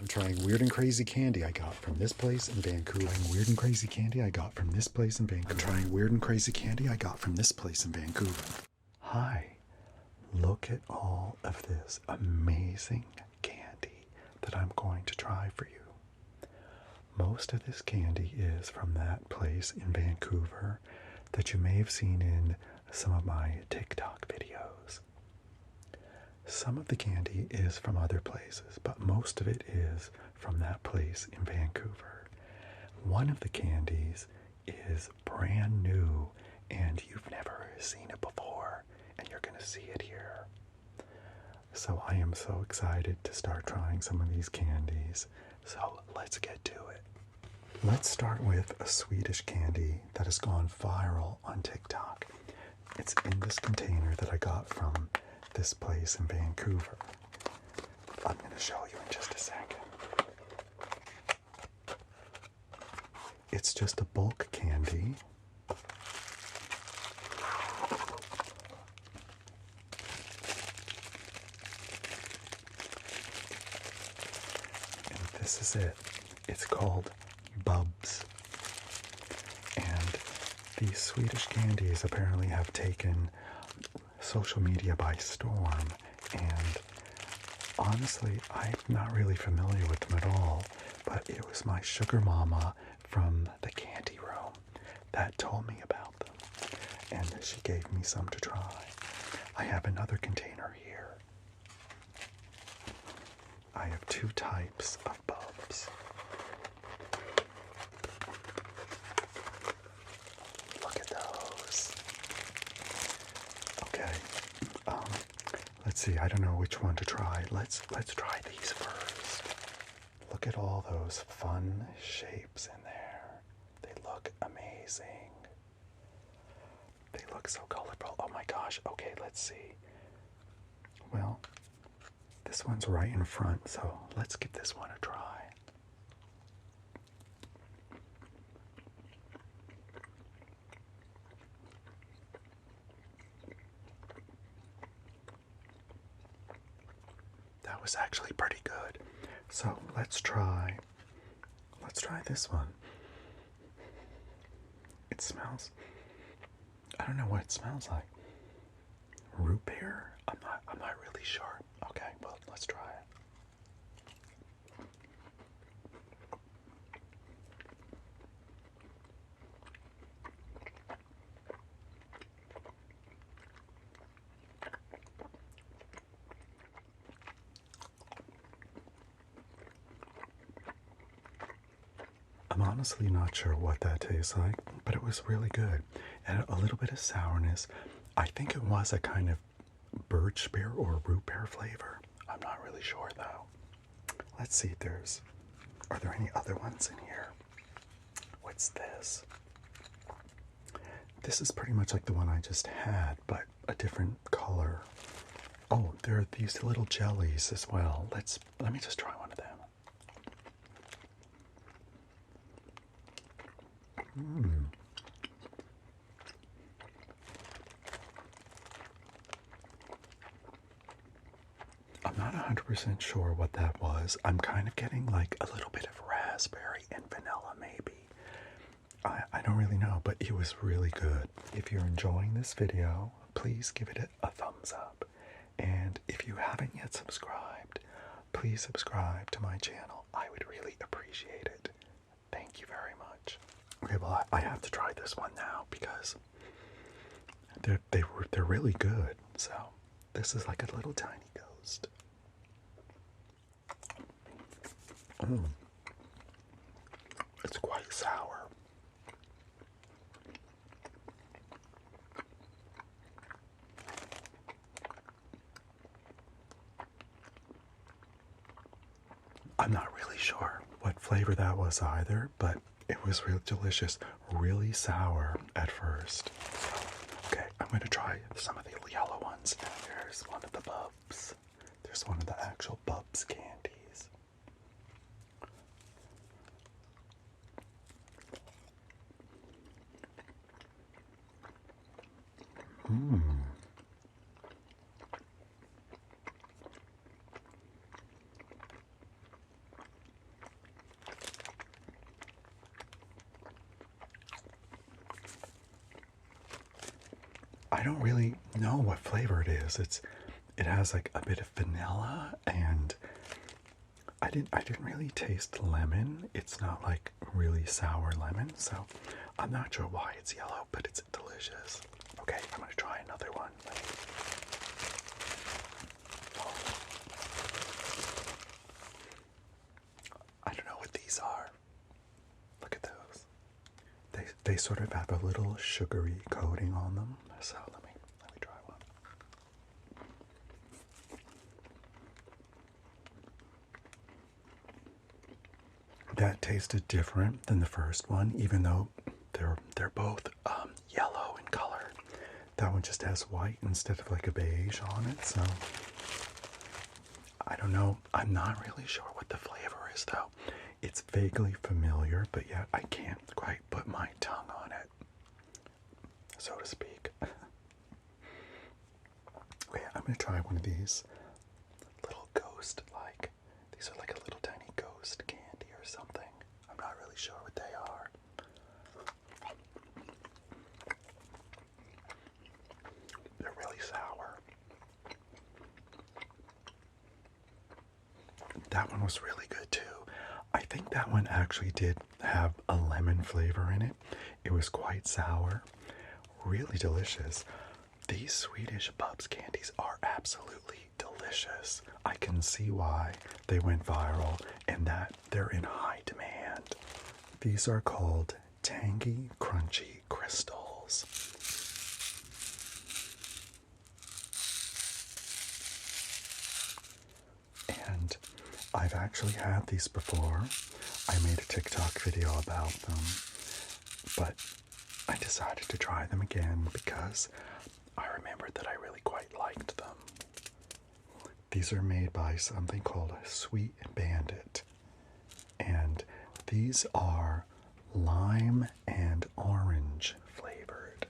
I'm trying weird and crazy candy I got from this place in Vancouver. Weird and crazy candy I got from this place in Vancouver. I'm trying weird and crazy candy I got from this place in Vancouver. Hi, look at all of this amazing candy that I'm going to try for you. Most of this candy is from that place in Vancouver that you may have seen in some of my TikTok videos. Some of the candy is from other places, but most of it is from that place in Vancouver. One of the candies is brand new and you've never seen it before, and you're going to see it here. So I am so excited to start trying some of these candies. So let's get to it. Let's start with a Swedish candy that has gone viral on TikTok. It's in this container that I got from this place in Vancouver. I'm going to show you in just a second. It's just a bulk candy. And this is it. It's called BUBS. And these Swedish candies apparently have taken social media by storm, and honestly, I'm not really familiar with them at all, but it was my sugar mama from the candy room that told me about them, and she gave me some to try. I have another container here. I have two types of BUBS. Look at those. Okay, let's see, I don't know which one to try. Let's try these first. Look at all those fun shapes in there. They look amazing. They look so colorful. Oh my gosh, okay, let's see. Well, this one's right in front, so let's give this one a try. That was actually pretty good. So let's try this one. It smells, I don't know what it smells like. Root beer? I'm not really sure. Okay, well, let's try it. I'm honestly not sure what that tastes like, but it was really good. And a little bit of sourness. I think it was a kind of birch beer or root beer flavor. I'm not really sure though. Let's see if are there any other ones in here? What's this? This is pretty much like the one I just had, but a different color. Oh, there are these little jellies as well. Let me just try one of them. I'm not 100% sure what that was. I'm kind of getting like a little bit of raspberry and vanilla maybe. I don't really know, but it was really good. If you're enjoying this video, please give it a thumbs up. And if you haven't yet subscribed, please subscribe to my channel. I would really appreciate it. Thank you very much. Okay, well, I have to try this one now because they're really good. So this is like a little tiny ghost. It's quite sour. I'm not really sure what flavor that was either, but it was real delicious, really sour at first. Okay, I'm going to try some of the yellow ones. There's one of the BUBS. There's one of the actual BUBS candies. I don't really know what flavor it is. It has like a bit of vanilla, and I didn't really taste lemon. It's not like really sour lemon, so I'm not sure why it's yellow, but it's delicious. Okay, I'm gonna try another one. Oh. I don't know what these are. Look at those. They sort of have a little sugary coating on them. So let me try one. That tasted different than the first one, even though they're both yellow in color. That one just has white instead of like a beige on it, so I don't know. I'm not really sure what the flavor is though. It's vaguely familiar, but yet I can't quite put my tongue on it, so to speak. Okay, I'm gonna try one of these little ghost, like, these are like a little tiny ghost candy or something. I'm not really sure what they are. They're really sour. That one was really good too. I think that one actually did have a lemon flavor in it. It was quite sour. Really delicious. These Swedish BUBS candies are absolutely delicious. I can see why they went viral and that they're in high demand. These are called Tangy Crunchy Crystals. And I've actually had these before. I made a TikTok video about them, but I decided to try them again because I remembered that I really quite liked them. These are made by something called a Sweet Bandit, and these are lime and orange flavored.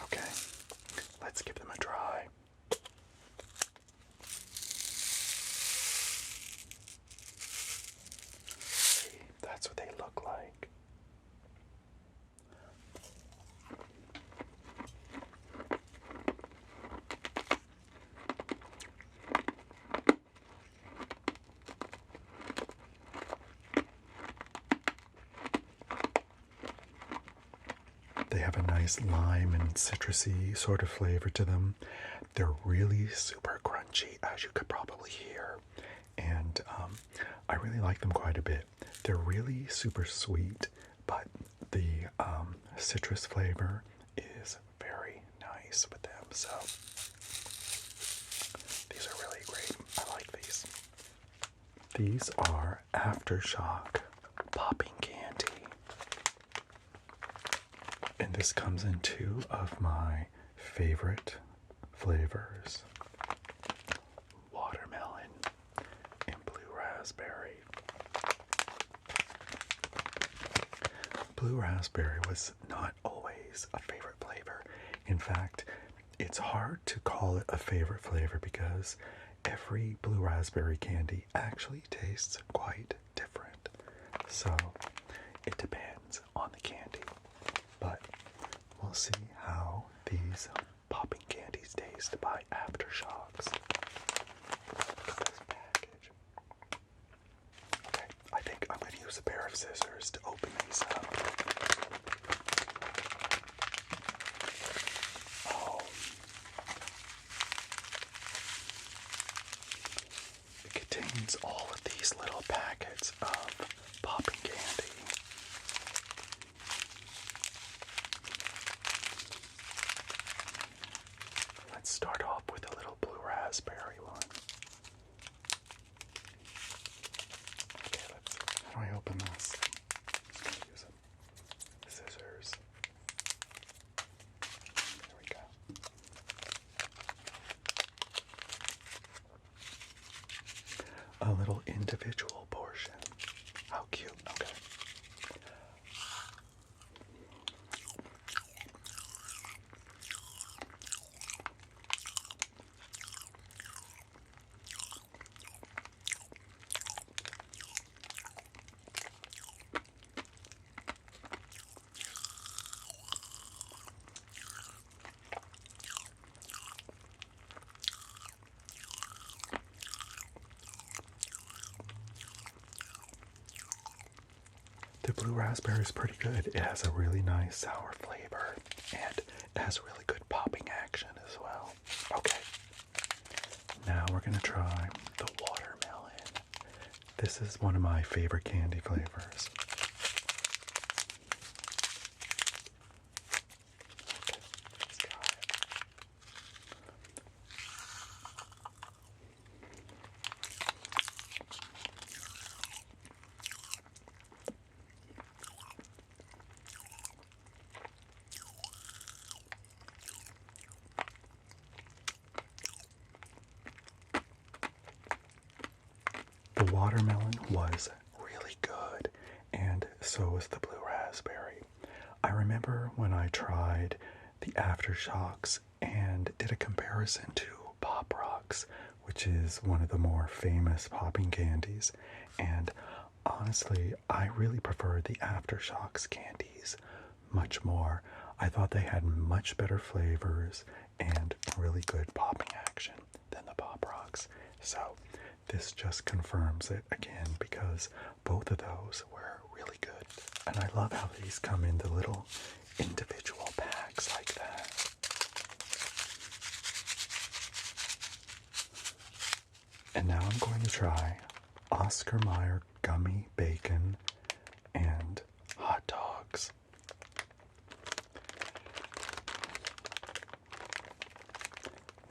Okay, let's give them a try. See, that's what they look like. They have a nice lime and citrusy sort of flavor to them. They're really super crunchy, as you could probably hear. And I really like them quite a bit. They're really super sweet, but the citrus flavor is very nice with them. So these are really great. I like these. These are AfterShock popping candy. And this comes in two of my favorite flavors: watermelon and blue raspberry. Blue raspberry was not always a favorite flavor. In fact, it's hard to call it a favorite flavor because every blue raspberry candy actually tastes quite different. So it depends on the candy. But we'll see how these popping candies taste by AfterShocks. Look at this package. Okay, I think I'm going to use a pair of scissors to open these up. Oh. It contains all of these little packets of popping candy. Let's start off with a little blue raspberry one. Okay, how do I open this? I'm going to use scissors. There we go. A little individual portion. How cute. Okay. The blue raspberry is pretty good. It has a really nice sour flavor, and it has really good popping action as well. Okay, now we're gonna try the watermelon. This is one of my favorite candy flavors. Okay, let's try it. The watermelon was really good, and so was the blue raspberry. I remember when I tried the AfterShocks and did a comparison to Pop Rocks, which is one of the more famous popping candies, and honestly, I really prefer the AfterShocks candies much more. I thought they had much better flavors and really good popping action than the Pop Rocks. So this just confirms it again because both of those were really good. And I love how these come in the little individual packs like that. And now I'm going to try Oscar Mayer gummy bacon and hot dogs.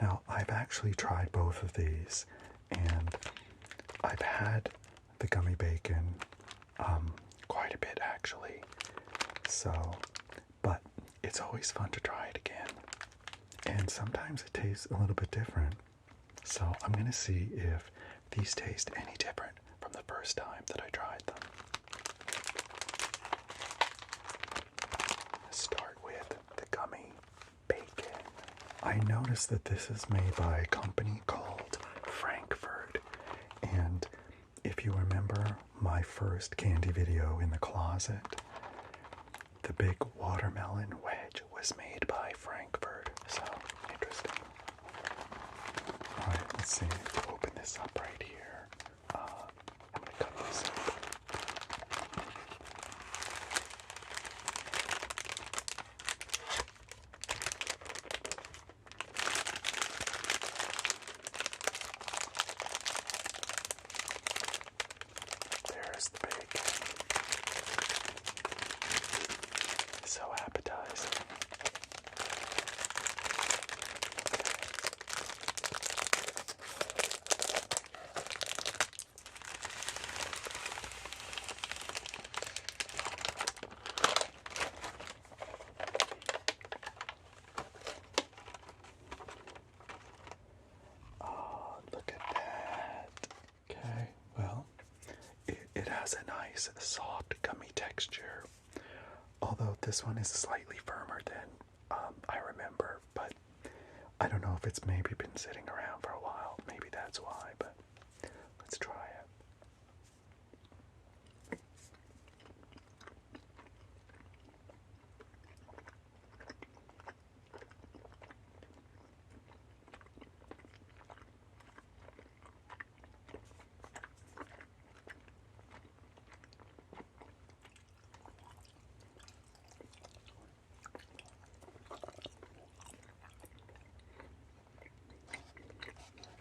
Now, I've actually tried both of these, and I've had the gummy bacon quite a bit actually. So, but it's always fun to try it again. And sometimes it tastes a little bit different. So I'm going to see if these taste any different from the first time that I tried them. Let's start with the gummy bacon. I noticed that this is made by a company called Frankfurt. And if you remember my first candy video in the closet, the big watermelon wedge was made by Frankfurt. So, interesting. Alright, let's see. Open this up right here. I'm going to cut this up. There's the bacon. So appetizing. Oh, look at that. Okay, well, it has a nice soft gummy texture. Although this one is slightly firmer than I remember, but I don't know if it's maybe been sitting around for a while. Maybe that's why, but let's try it.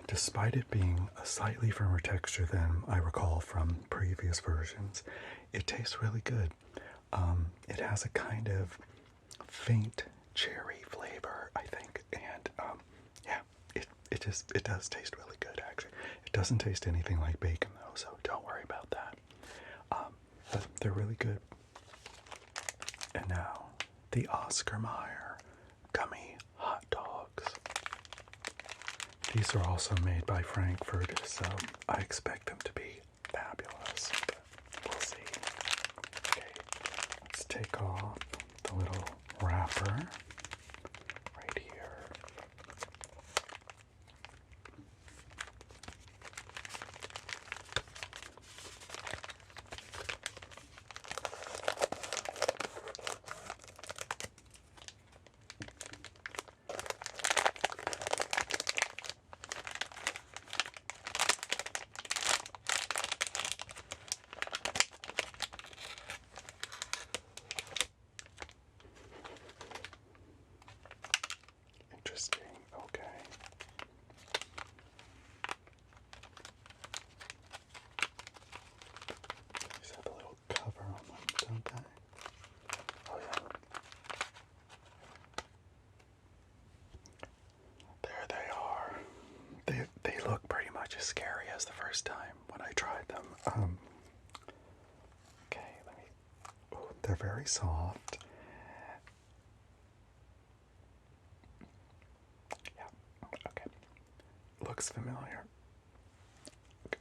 Despite it being a slightly firmer texture than I recall from previous versions, it tastes really good. It has a kind of faint cherry flavor, I think, and yeah, it does taste really good actually. It doesn't taste anything like bacon though, so don't worry about that. But they're really good. And now the Oscar Mayer gummy hot dogs. These are also made by Frankfurt, so I expect them to be fabulous. But we'll see. Okay, let's take off the little wrapper right here. time when I tried them. Okay, they're very soft. Yeah, okay. Looks familiar. Okay.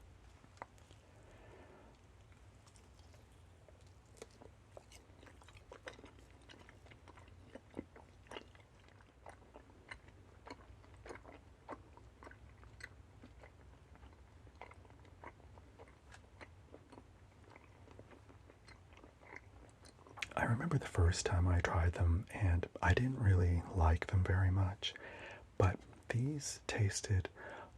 I remember the first time I tried them, and I didn't really like them very much, but these tasted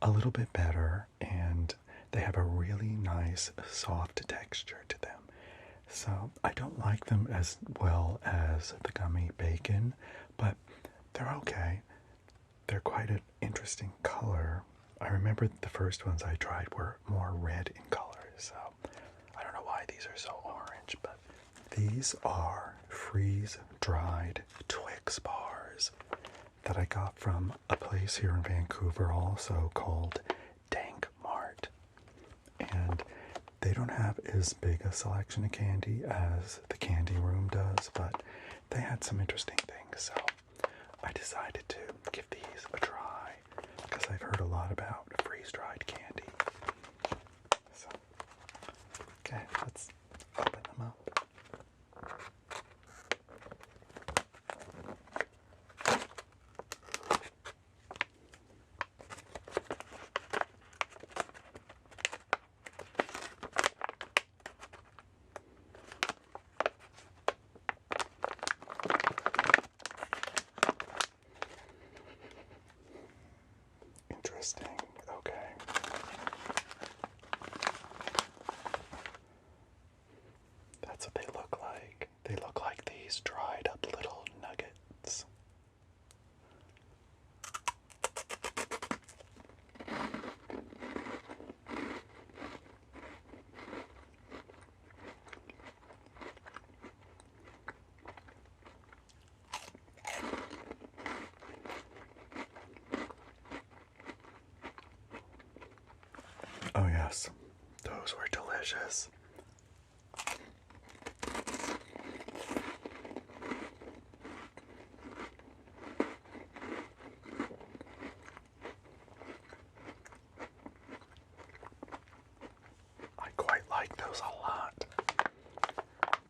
a little bit better, and they have a really nice soft texture to them. So I don't like them as well as the gummy bacon, but they're okay. They're quite an interesting color. I remember the first ones I tried were more red in color, so I don't know why these are so orange, but these are freeze-dried Twix bars that I got from a place here in Vancouver also called Dank Mart. And they don't have as big a selection of candy as the candy room does, but they had some interesting things, so I decided to give these a try because I've heard a lot about freeze-dried candy. So, okay, let's open them up. Interesting. Okay. That's what they look like. They look like these dried up little nuggets. Oh yes, those were delicious. I quite like those a lot.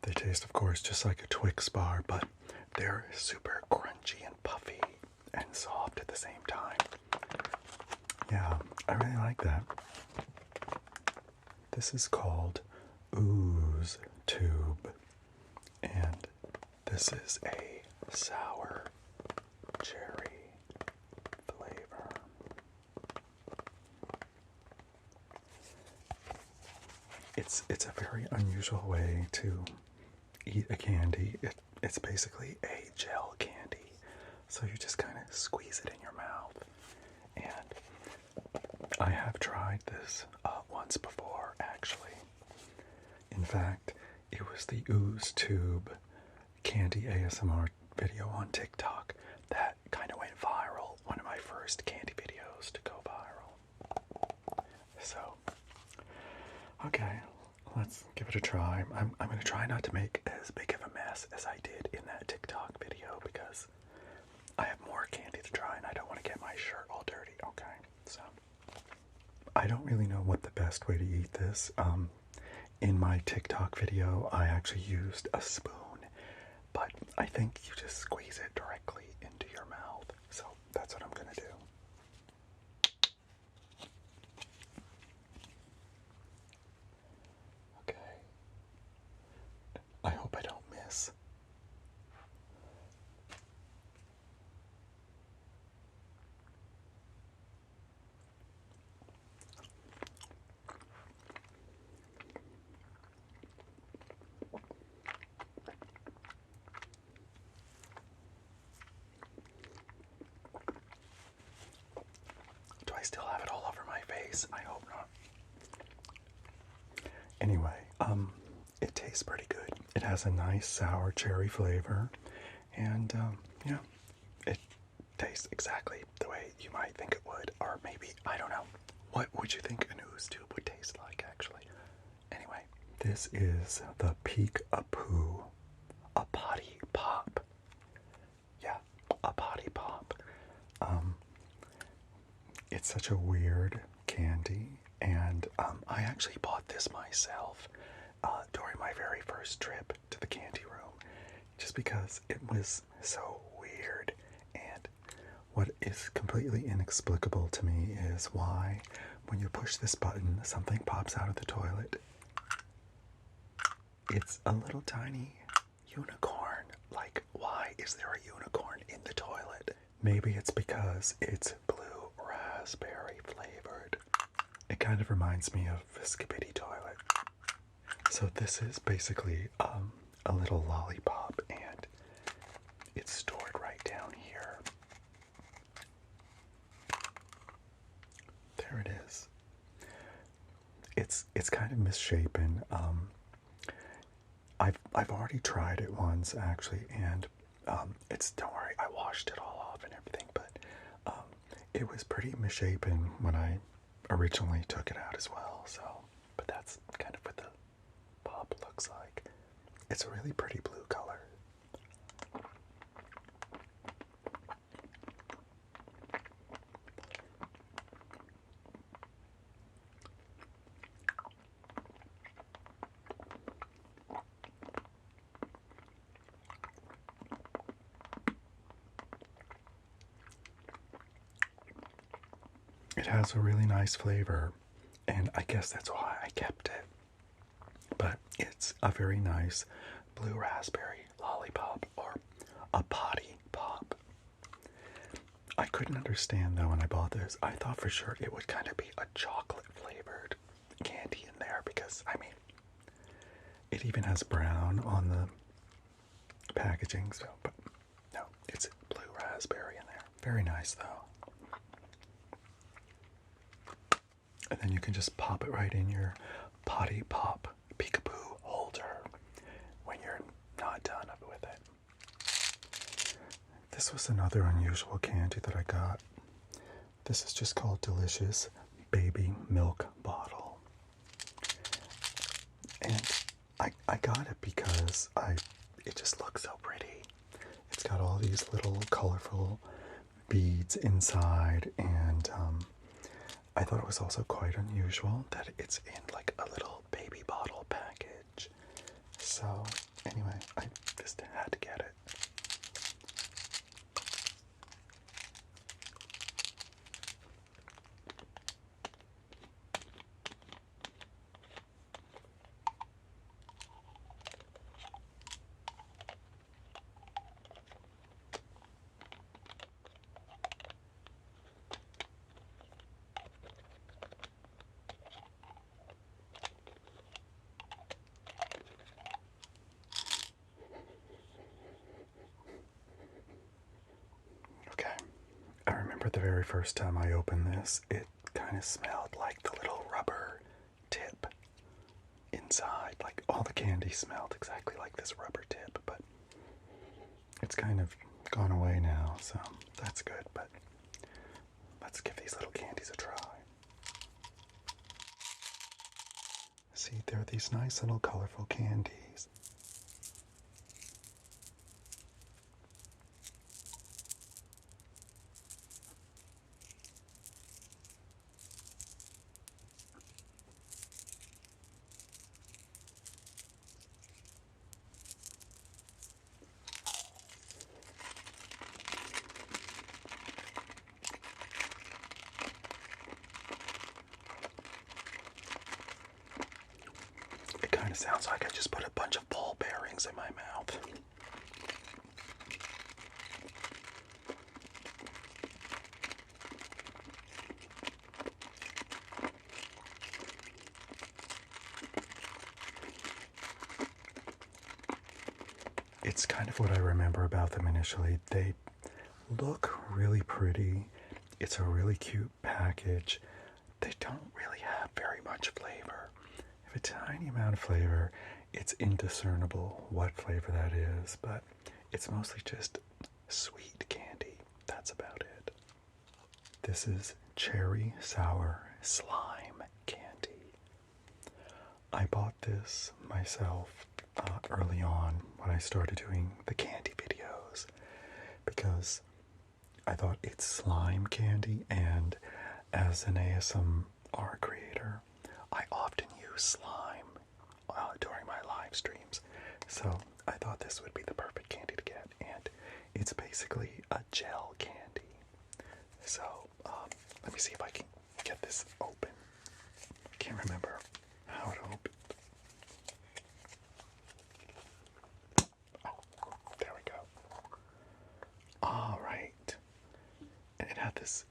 They taste, of course, just like a Twix bar, but they're super crunchy and puffy and soft at the same time. Yeah, I really like that. This is called Ooze Tube, and this is a sour cherry flavor. It's a very unusual way to eat a candy. It's basically a gel candy, so you just kind of squeeze it in your mouth. And I have tried this once before, actually. In fact, it was the Ooze Tube candy ASMR video on TikTok that kind of went viral. One of my first candy videos to go viral. So, okay, let's give it a try. I'm going to try not to make as big of a mess as I did in that TikTok video because I have more candy to try and I don't want to get my shirt all dirty. Okay, so I don't really know what the best way to eat this. In my TikTok video, I actually used a spoon, but I think you just squeeze it directly into your mouth. So that's what I'm going to do. Okay. I hope I don't miss. Do I still have it all over my face? I hope not. Anyway, it tastes pretty good. It has a nice sour cherry flavor, and yeah, it tastes exactly the way you might think it would, or maybe, I don't know. what would you think an ooze tube would taste like, actually? Anyway, this is the Peek-a-Poo, a potty pop. Yeah, a potty pop. It's such a weird candy, and I actually bought this myself during my very first trip to the candy room, just because it was so weird. And what is completely inexplicable to me is why, when you push this button, something pops out of the toilet. It's a little tiny unicorn. Like, why is there a unicorn in the toilet? Maybe it's because it's blue raspberry flavored. It kind of reminds me of a Skippity toilet. So this is basically a little lollipop, and it's stored right down here. There it is. It's kind of misshapen. I've already tried it once, actually, and don't worry, I washed it all off and everything, but it was pretty misshapen when I originally took it out as well. So, but that's kind of what the pop looks like. It's a really pretty blue color. It has a really nice flavor, and I guess that's why I kept it. But it's a very nice blue raspberry lollipop, or a potty pop. I couldn't understand, though, when I bought this. I thought for sure it would kind of be a chocolate flavored candy in there, because, I mean, it even has brown on the packaging, so, but no, it's blue raspberry in there. Very nice, though. And then you can just pop it right in your potty pop Peek-a-Poo holder when you're not done with it. This was another unusual candy that I got. This is just called Delicious Baby Milk Bottle. And I got it because it just looks so pretty. It's got all these little colorful beads inside, and I thought it was also quite unusual that it's in like a little baby bottle package. So anyway, I just had to get it. The very first time I opened this, it kind of smelled like the little rubber tip inside. Like, all the candy smelled exactly like this rubber tip, but it's kind of gone away now, so that's good. But let's give these little candies a try. See, there are these nice little colorful candies. It sounds like I just put a bunch of ball bearings in my mouth. It's kind of what I remember about them initially. They look really pretty. It's a really cute package. They don't really have very much flavor. If a tiny amount of flavor, it's indiscernible what flavor that is, but it's mostly just sweet candy. That's about it. This is cherry sour slime candy. I bought this myself early on when I started doing the candy videos because I thought it's slime candy, and as an ASMR creator, I often use slime during my live streams. So I thought this would be the perfect candy to get, and it's basically a gel candy. So let me see if I can get this open. I can't remember how it opened. Oh, there we go. All right. And it had this,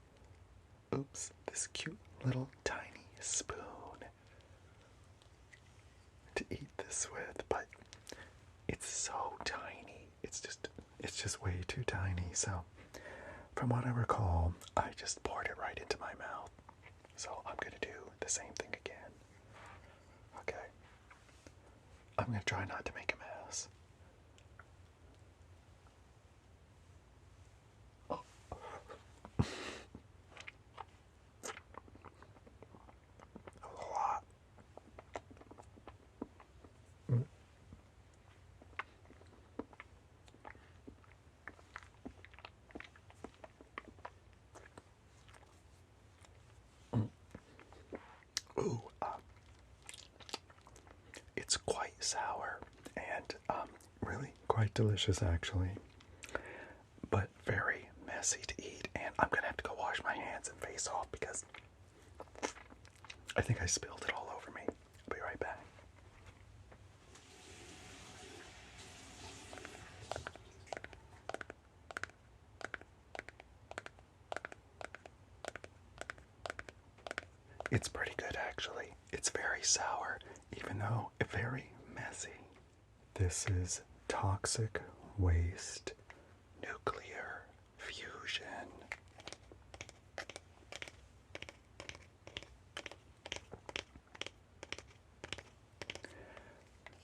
this cute little tiny spoon to eat this with, but it's so tiny. It's just way too tiny. So from what I recall, I just poured it right into my mouth. So I'm going to do the same thing again. Okay. I'm going to try not to make a mess. Oh. A lot. Ooh, it's quite sour and really quite delicious actually, but very messy to eat, and I'm gonna have to go wash my hands and face off because I think I spilled it all over me. I'll be right back. It's pretty good actually. It's very sour, even though very messy. This is toxic waste nuclear fusion.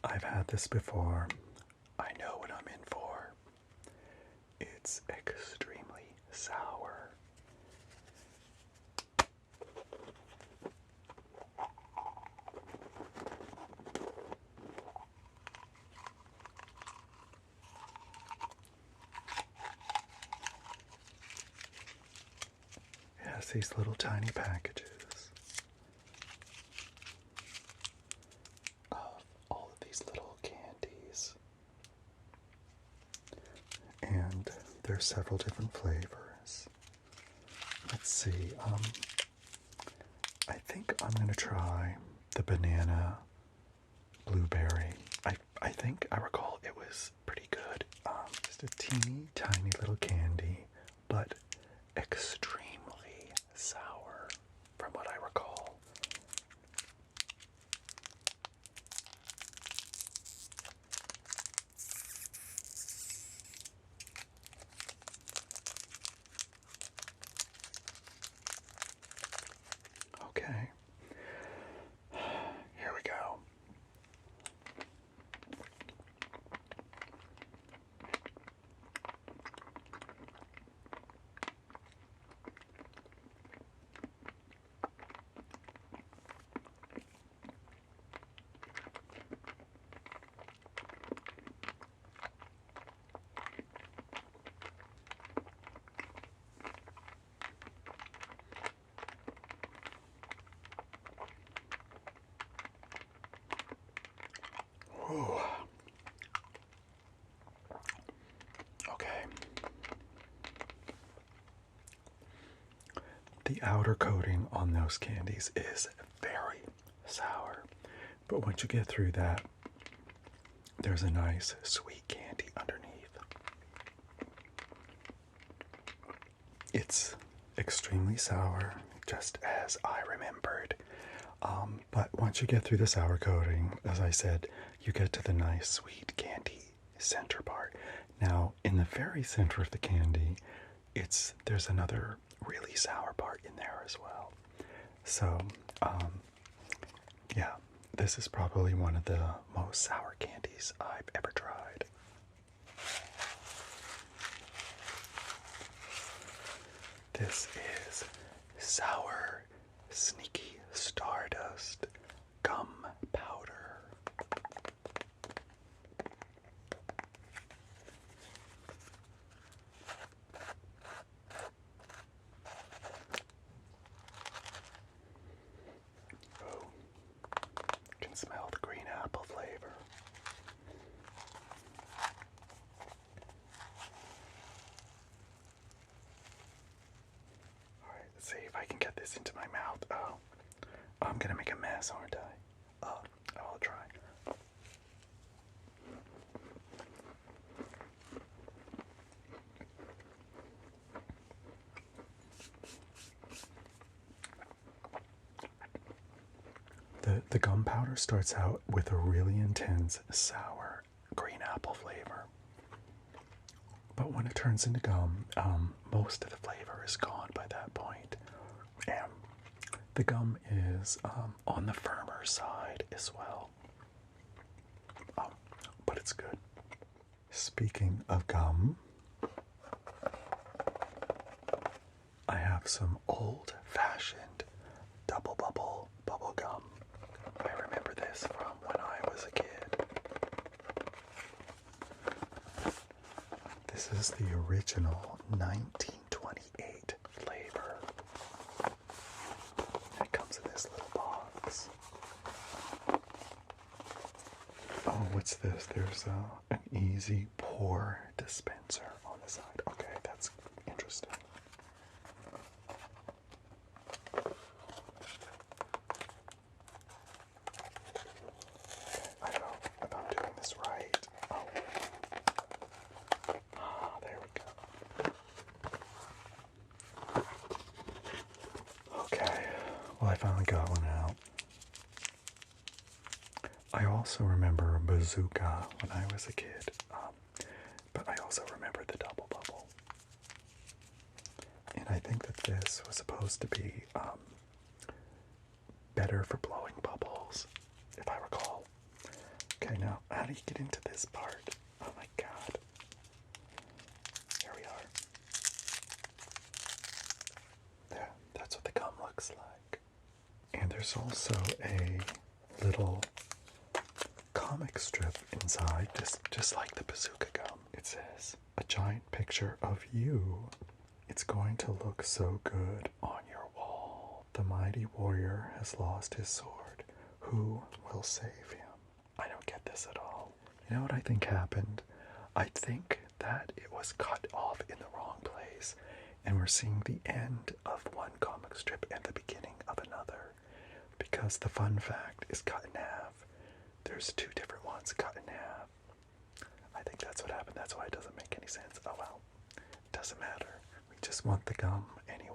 I've had this before. I know what I'm in for. It's extremely sour. It has these little tiny packages of all of these little candies. And there's several different flavors. Let's see, I think I'm gonna try the banana blueberry. I think I recall it was pretty good. Just a teeny tiny little candy, but extremely sour from what I recall. Okay, here we go. Ooh. Okay. The outer coating on those candies is very sour, but once you get through that, there's a nice sweet candy underneath. It's extremely sour, just as I remembered. But once you get through the sour coating, as I said, you get to the nice sweet candy center part. Now, in the very center of the candy, there's another really sour part in there as well. So, yeah, this is probably one of the most sour candies I've ever tried. This is sour sneaky Stardust gum powder. Oh, can smell the green apple flavor. Alright, let's see if I can get this into my mouth. Oh, I'm gonna make a mess, aren't I? Oh, I'll try. The gum powder starts out with a really intense sour green apple flavor. But when it turns into gum, most of the flavor is gone by that point. And the gum is on the firmer side as well. But it's good. Speaking of gum, I have some old-fashioned double bubble gum. I remember this from when I was a kid. This is the original 1928 flavor. It comes in this little box. Oh, what's this? There's an easy pour dispenser on the side. Okay, that's interesting. I don't know if I'm doing this right. Oh. There we go. Okay, well, I finally got one out. I also remember a bazooka when I was a kid, but I also remember the double bubble. And I think that this was supposed to be better for blowing bubbles, if I recall. Okay, now, how do you get into this part? Oh my god. Here we are. There, that's what the gum looks like. And there's also a little comic strip inside, just like the bazooka gum. It says, "A giant picture of you. It's going to look so good on your wall. The mighty warrior has lost his sword. Who will save him?" I don't get this at all. You know what I think happened? I think that it was cut off in the wrong place, and we're seeing the end of one comic strip and the beginning of another, because the fun fact is cut in half. There's two different ones cut in half. I think that's what happened. That's why it doesn't make any sense. Oh well. Doesn't matter. We just want the gum anyway.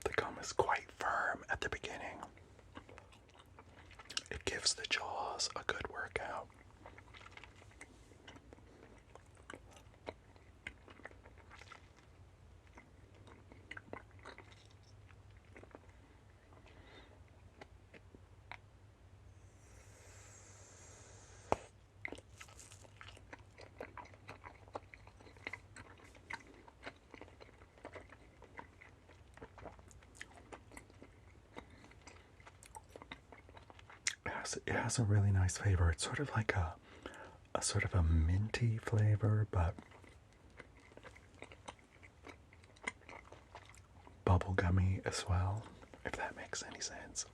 The gum is quite firm at the beginning. It gives the jaws a good workout. It has a really nice flavor. It's sort of like a sort of a minty flavor, but bubblegummy as well, if that makes any sense.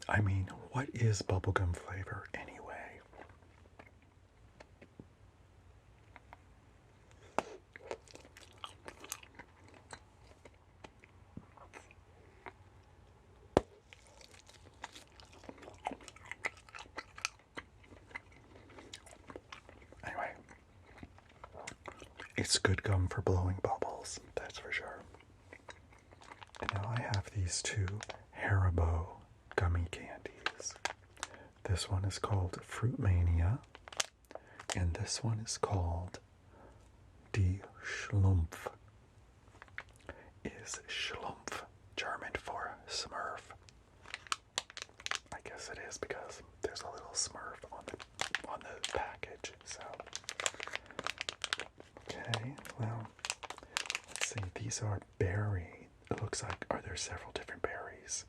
I mean, what is bubblegum flavor anyway? It's good gum for blowing bubbles, that's for sure. And now I have these two Haribo gummy candies. This one is called Fruitmania, And this one is called Die Schlümpfe. Is Schlümpfe German for Smurf? I guess it is because there's a little Smurf on the package. So, okay, well, let's see. These are berry. It looks like, are there several different berries?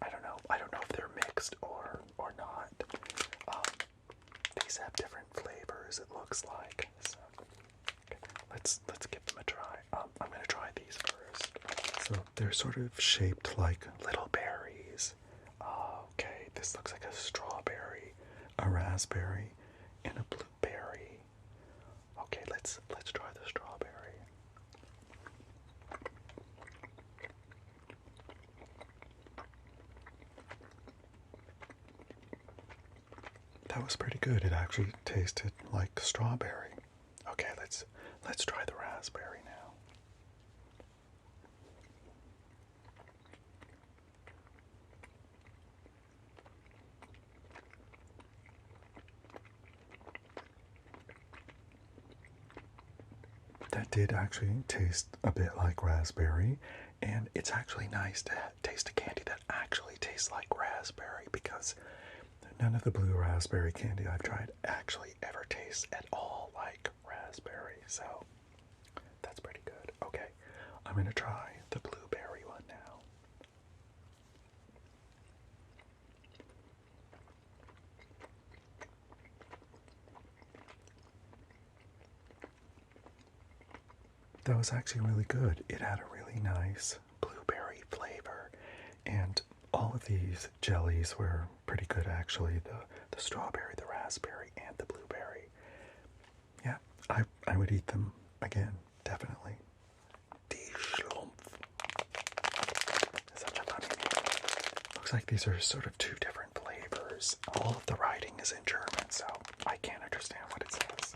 I don't know. I don't know if they're mixed or not. These have different flavors. It looks like. So, okay, let's give them a try. I'm gonna try these first. So they're sort of shaped like little berries. Okay, this looks like a strawberry, a raspberry, and a blueberry. Okay, let's try the strawberry. That was pretty good. It actually tasted like strawberry. Okay, let's try the raspberry now. That did actually taste a bit like raspberry, and it's actually nice to taste a candy that actually tastes like raspberry, because none of the blue raspberry candy I've tried actually ever tastes at all like raspberry, so that's pretty good. Okay, I'm going to try the blueberry one now. That was actually really good. It had a really nice blueberry flavor, and all of these jellies were pretty good actually. The strawberry, the raspberry, and the blueberry. Yeah, I would eat them again, definitely. Die Schlümpfe. Such a funny name. Looks like these are sort of two different flavors. All of the writing is in German, so I can't understand what it says.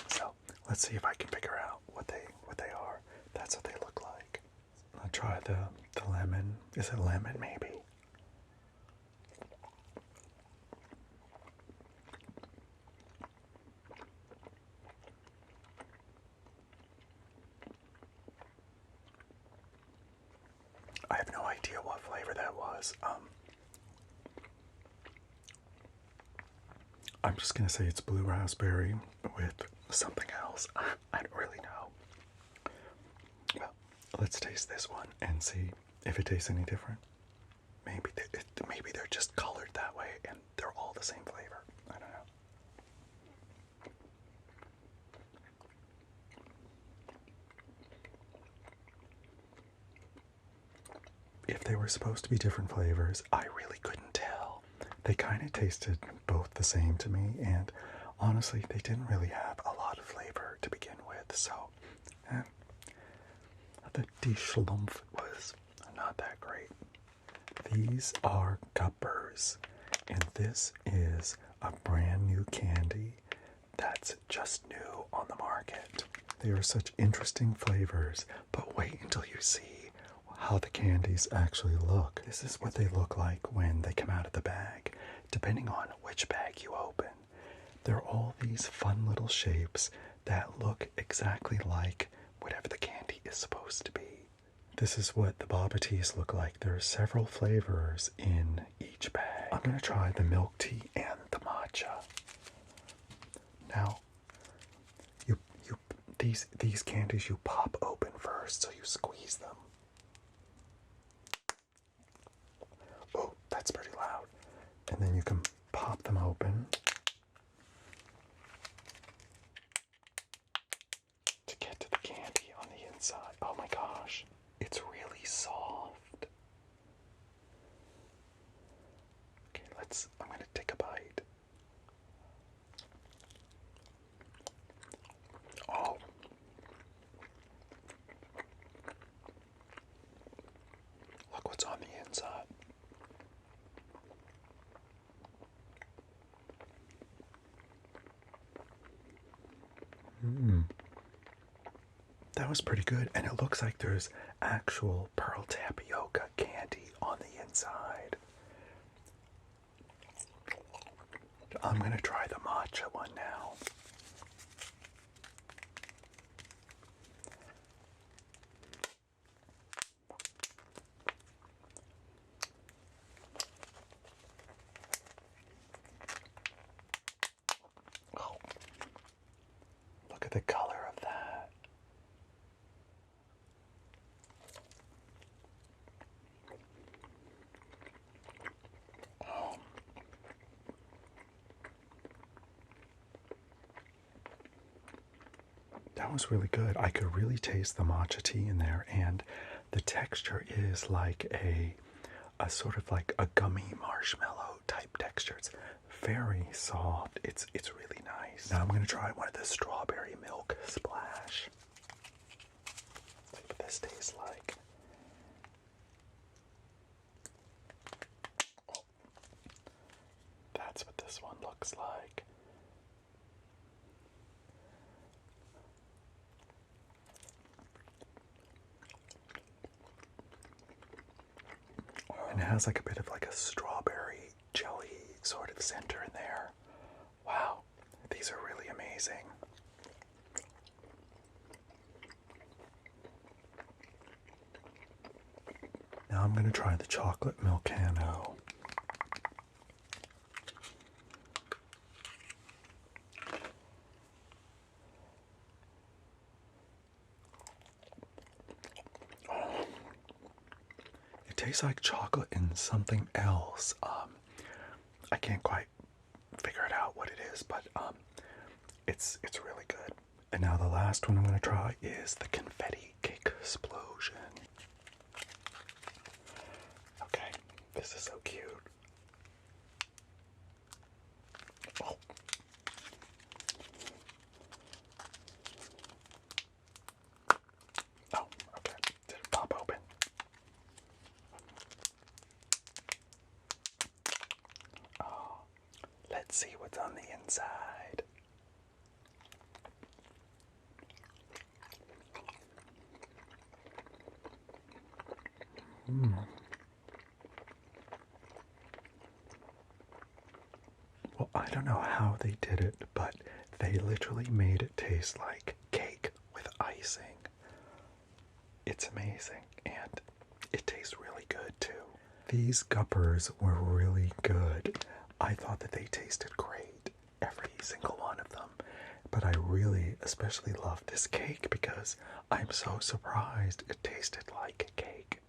So let's see if I can figure out what they are. That's what they look like. I'll try the lemon. Is it lemon, maybe? I have no idea what flavor that was. I'm just gonna say it's blue raspberry with something else. I don't really know. Well, let's taste this one and see if it tastes any different. Maybe they're just colored that way and they're all the same flavor. I don't know. If they were supposed to be different flavors, I really couldn't tell. They kind of tasted both the same to me, and honestly, they didn't really have a lot of flavor to begin with, so the Die Schlümpfe was not that great. These are Gupperz, and this is a brand new candy that's just new on the market. They are such interesting flavors, but wait until you see how the candies actually look. This is what they look like when they come out of the bag, depending on which bag you open. There are all these fun little shapes that look exactly like whatever the candy is supposed to be. This is what the boba teas look like. There are several flavors in each bag. I'm going to try the milk tea and the matcha. Now, these candies you pop open first, so you squeeze them. Oh, that's pretty loud. And then you can pop them open to get to the candy on the inside. Oh my gosh, it's really soft. Okay, I'm gonna take a bite. Oh. Look what's on the inside. That was pretty good, and it looks like there's actual pearl tapioca candy on the inside. I'm gonna try the matcha one now. Oh, look at the color of that. Oh. That was really good. I could really taste the matcha tea in there, and the texture is like a sort of like a gummy marshmallow type texture. It's very soft. It's really nice. Now I'm gonna try one of the strawberry milk splash. See what this tastes like. Oh, that's what this one looks like. And it has like a bit of like a strawberry jelly sort of center in there. Wow, these are really amazing. Now I'm going to try the chocolate Milkano. It tastes like chocolate and something else. I can't quite figure it out what it is, but it's really good. And now the last one I'm going to try is the confetti cake explosion. Okay, this is so cute. Oh. Oh, okay. Did it pop open? Oh, let's see what's on the inside. Well, I don't know how they did it, but they literally made it taste like cake with icing. It's amazing, and it tastes really good too. These Gupperz were really good. I thought that they tasted great, every single one of them. But I really especially love this cake because I'm so surprised it tasted like cake.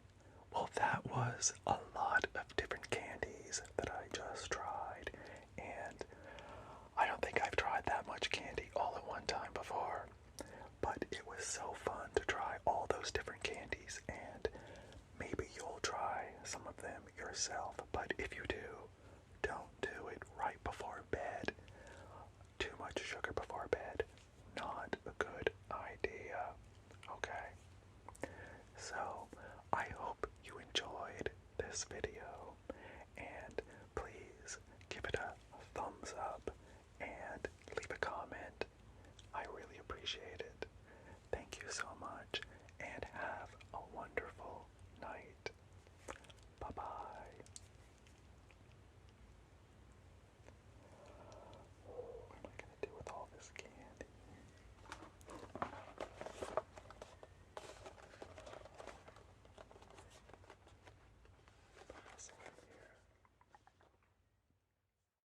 Well, that was a lot of different candies that I just tried, and I don't think I've tried that much candy all at one time before, but it was so fun to try all those different candies, and maybe you'll try some of them yourself, but if you do, don't do it right before bed. Too much sugar before bed, not a good idea, okay? So, I hope you enjoyed this video, and please give it a thumbs up and leave a comment. I really appreciate